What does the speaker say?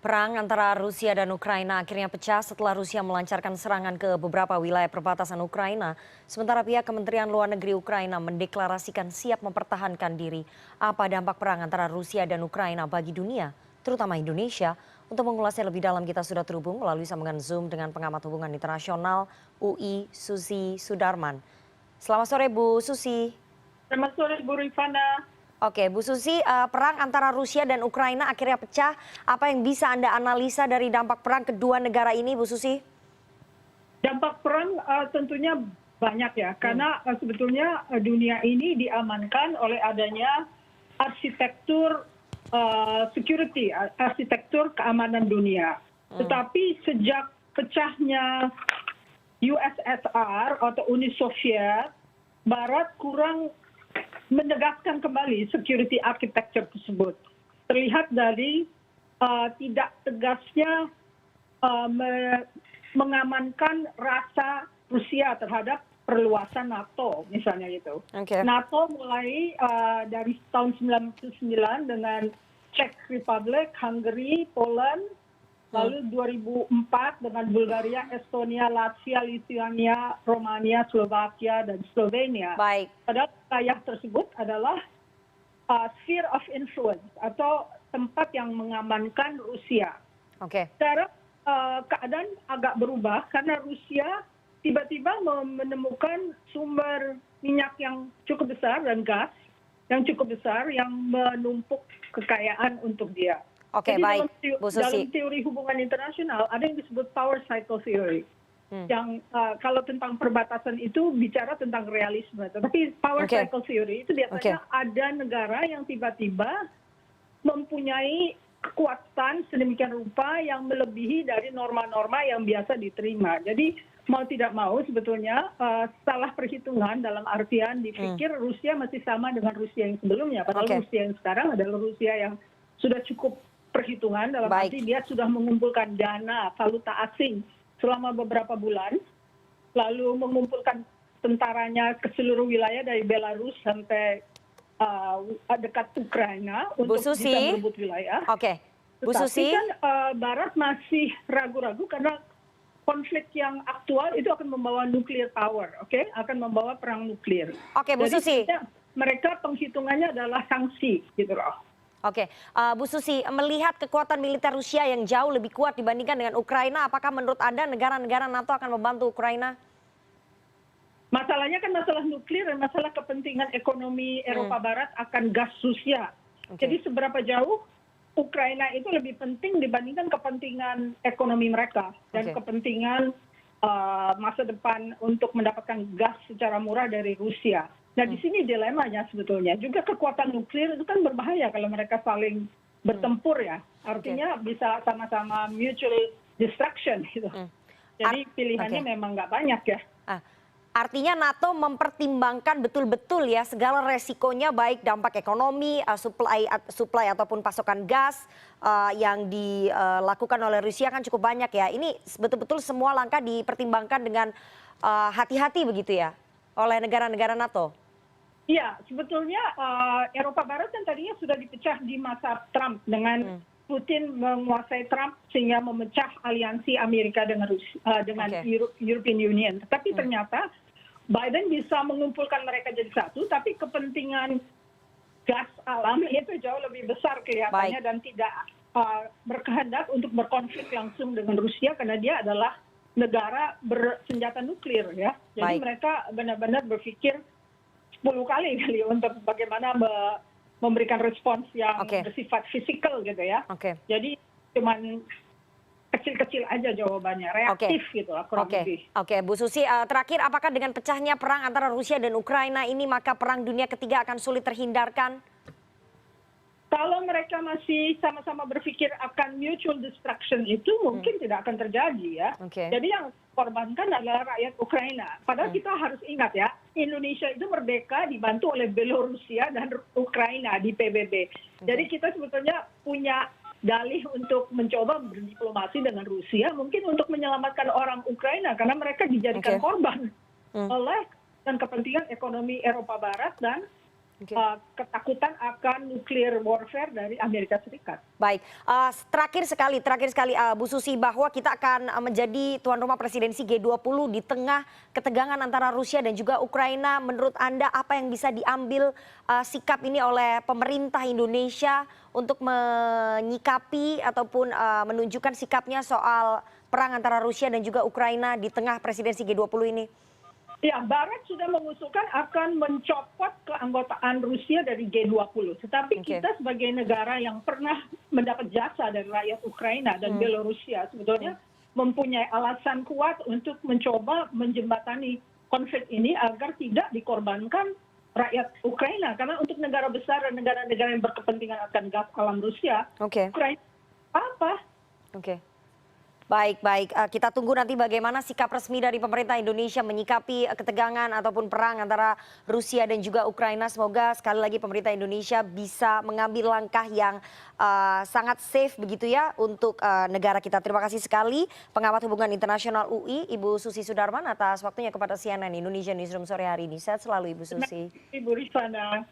Perang antara Rusia dan Ukraina akhirnya pecah setelah Rusia melancarkan serangan ke beberapa wilayah perbatasan Ukraina. Sementara pihak Kementerian Luar Negeri Ukraina mendeklarasikan siap mempertahankan diri. Apa dampak perang antara Rusia dan Ukraina bagi dunia, terutama Indonesia? Untuk mengulasnya lebih dalam kita sudah terhubung melalui sambungan Zoom dengan pengamat hubungan internasional UI Susi Sudarman. Selamat sore Bu Susi. Selamat sore Bu Rifana. Oke, Bu Susi, perang antara Rusia dan Ukraina akhirnya pecah. Apa yang bisa Anda analisa dari dampak perang kedua negara ini, Bu Susi? Dampak perang tentunya banyak ya, karena sebetulnya dunia ini diamankan oleh adanya arsitektur security, arsitektur keamanan dunia. Tetapi sejak pecahnya USSR atau Uni Soviet, Barat kurang menegaskan kembali security architecture tersebut. Terlihat dari tidak tegasnya mengamankan rasa Rusia terhadap perluasan NATO, misalnya gitu. Okay. NATO mulai dari tahun 1999 dengan Czech Republic, Hungary, Poland, lalu 2004 dengan Bulgaria, Estonia, Latvia, Lithuania, Romania, Slovakia, dan Slovenia. Baik. Padahal wilayah tersebut adalah sphere of influence atau tempat yang mengamankan Rusia. Oke. Sekarang keadaan agak berubah karena Rusia tiba-tiba menemukan sumber minyak yang cukup besar dan gas yang cukup besar yang menumpuk kekayaan untuk dia. Oke, jadi baik, Bu Susi. dalam teori hubungan internasional ada yang disebut power cycle theory. Yang kalau tentang perbatasan itu bicara tentang realisme. Tapi power cycle theory itu biasanya ada negara yang tiba-tiba mempunyai kekuatan sedemikian rupa yang melebihi dari norma-norma yang biasa diterima. Jadi mau tidak mau sebetulnya salah perhitungan dalam artian dipikir Rusia masih sama dengan Rusia yang sebelumnya. Padahal Rusia yang sekarang adalah Rusia yang sudah cukup perhitungan dalam arti dia sudah mengumpulkan dana valuta asing selama beberapa bulan, lalu mengumpulkan tentaranya ke seluruh wilayah dari Belarus sampai dekat Ukraina untuk bisa merebut wilayah. Oke, Bu Susi. Tapi kan Barat masih ragu-ragu karena konflik yang aktual itu akan membawa nuclear power, akan membawa perang nuklir. Oke, Bu Susi. Mereka penghitungannya adalah sanksi, gitu loh. Oke, Bu Susi, melihat kekuatan militer Rusia yang jauh lebih kuat dibandingkan dengan Ukraina, apakah menurut Anda negara-negara NATO akan membantu Ukraina? Masalahnya kan masalah nuklir dan masalah kepentingan ekonomi Eropa Barat akan gas Rusia. Jadi seberapa jauh Ukraina itu lebih penting dibandingkan kepentingan ekonomi mereka dan kepentingan masa depan untuk mendapatkan gas secara murah dari Rusia. Nah di sini dilemanya sebetulnya juga kekuatan nuklir itu kan berbahaya kalau mereka saling bertempur ya, artinya bisa sama-sama mutual destruction gitu. Jadi pilihannya memang nggak banyak ya. Artinya NATO mempertimbangkan betul-betul ya segala resikonya, baik dampak ekonomi, supply ataupun pasokan gas yang dilakukan oleh Rusia kan cukup banyak ya. Ini betul-betul semua langkah dipertimbangkan dengan hati-hati begitu ya oleh negara-negara NATO. Iya, sebetulnya Eropa Barat kan tadinya sudah dipecah di masa Trump dengan Putin menguasai Trump sehingga memecah aliansi Amerika dengan European Union. Tetapi ternyata Biden bisa mengumpulkan mereka jadi satu, tapi kepentingan gas alam itu jauh lebih besar kelihatannya dan tidak berkehendak untuk berkonflik langsung dengan Rusia karena dia adalah negara bersenjata nuklir ya. Jadi mereka benar-benar berpikir 10 kali untuk bagaimana memberikan respons yang bersifat fisikal gitu ya. Jadi cuman kecil-kecil aja jawabannya, reaktif gitu lah kurang lebih. Oke, Bu Susi, terakhir apakah dengan pecahnya perang antara Rusia dan Ukraina ini maka perang dunia ketiga akan sulit terhindarkan? Kalau mereka masih sama-sama berpikir akan mutual destruction itu mungkin tidak akan terjadi ya. Jadi yang korbankan adalah rakyat Ukraina. Padahal kita harus ingat ya, Indonesia itu merdeka dibantu oleh Belorusia dan Ukraina di PBB. Jadi kita sebetulnya punya dalih untuk mencoba berdiplomasi dengan Rusia, mungkin untuk menyelamatkan orang Ukraina karena mereka dijadikan korban oleh dan kepentingan ekonomi Eropa Barat dan ketakutan akan nuclear warfare dari Amerika Serikat. Baik, terakhir sekali Bu Susi, bahwa kita akan menjadi tuan rumah presidensi G20 di tengah ketegangan antara Rusia dan juga Ukraina. Menurut Anda apa yang bisa diambil sikap ini oleh pemerintah Indonesia untuk menyikapi ataupun menunjukkan sikapnya soal perang antara Rusia dan juga Ukraina di tengah presidensi G20 ini? Ya, Barat sudah mengusulkan akan mencopot keanggotaan Rusia dari G20. Tetapi kita sebagai negara yang pernah mendapat jasa dari rakyat Ukraina dan Belarusia sebetulnya mempunyai alasan kuat untuk mencoba menjembatani konflik ini agar tidak dikorbankan rakyat Ukraina. Karena untuk negara besar dan negara-negara yang berkepentingan akan gas alam Rusia, Ukraina apa? Baik, kita tunggu nanti bagaimana sikap resmi dari pemerintah Indonesia menyikapi ketegangan ataupun perang antara Rusia dan juga Ukraina. Semoga sekali lagi pemerintah Indonesia bisa mengambil langkah yang sangat safe begitu ya untuk negara kita. Terima kasih sekali pengamat hubungan internasional UI, Ibu Susi Sudarman, atas waktunya kepada CNN Indonesia Newsroom sore hari ini. Sehat selalu Ibu Susi. Ibu Rifana.